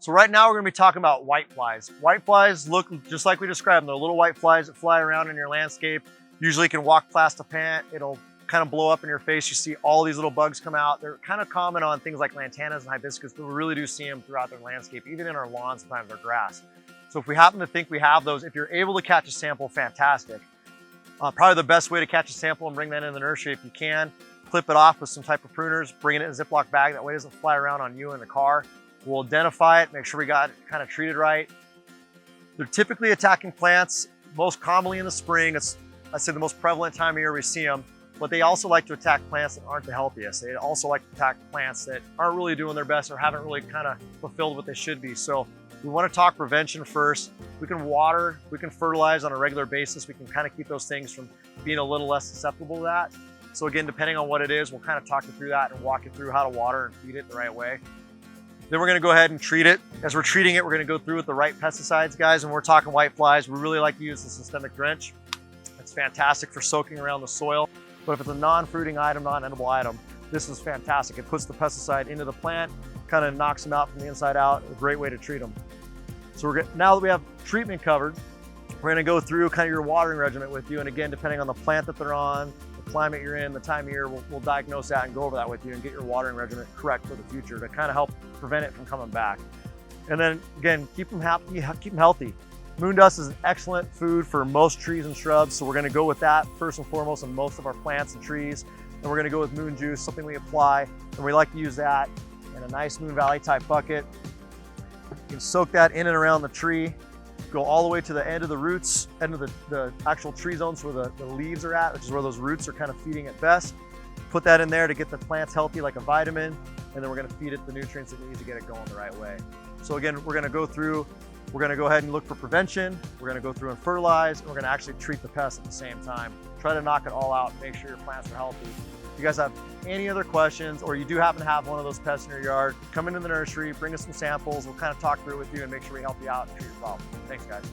So right now we're going to be talking about whiteflies. Whiteflies look just like we described them. They're little white flies that fly around in your landscape. Usually you can walk past a plant, it'll kind of blow up in your face. You see all these little bugs come out. They're kind of common on things like lantanas and hibiscus, but we really do see them throughout their landscape, even in our lawns, sometimes our grass. So if we happen to think we have those, if you're able to catch a sample, fantastic. Probably the best way to catch a sample and bring that in the nursery if you can, clip it off with some type of pruners, bring it in a Ziploc bag, that way it doesn't fly around on you in the car. We'll identify it, make sure we got it kind of treated right. They're typically attacking plants, most commonly in the spring. It's, I'd say, the most prevalent time of year we see them, but they also like to attack plants that aren't the healthiest. They also like to attack plants that aren't really doing their best or haven't really kind of fulfilled what they should be. So we want to talk prevention first. We can water, we can fertilize on a regular basis. We can kind of keep those things from being a little less susceptible to that. So again, depending on what it is, we'll kind of talk you through that and walk you through how to water and feed it the right way. Then we're going to go ahead and treat it. As we're treating it, we're going to go through with the right pesticides, guys. And we're talking whiteflies. We really like to use the systemic drench. It's fantastic for soaking around the soil. But if it's a non-fruiting item, non-edible item, this is fantastic. It puts the pesticide into the plant, kind of knocks them out from the inside out. A great way to treat them. So now that we have treatment covered, we're going to go through kind of your watering regimen with you. And again, depending on the plant that they're on, climate you're in, the time of year, we'll diagnose that and go over that with you and get your watering regimen correct for the future to kind of help prevent it from coming back. And then again, keep them happy, keep them healthy. Moon dust is an excellent food for most trees and shrubs, so we're going to go with that first and foremost on most of our plants and trees. And we're going to go with moon juice, something we apply, and we like to use that in a nice Moon Valley type bucket. You can soak that in and around the tree, go all the way to the end of the roots, end of the actual tree zones where the leaves are at, which is where those roots are kind of feeding it best. Put that in there to get the plants healthy like a vitamin, and then we're going to feed it the nutrients it needs to get it going the right way. So again, we're going to go through, we're going to go ahead and look for prevention, we're going to go through and fertilize, and we're going to actually treat the pests at the same time. Try to knock it all out, make sure your plants are healthy. If you guys have any other questions, or you do happen to have one of those pests in your yard, come into the nursery, bring us some samples, we'll kind of talk through it with you and make sure we help you out and treat your problem. Thanks, guys.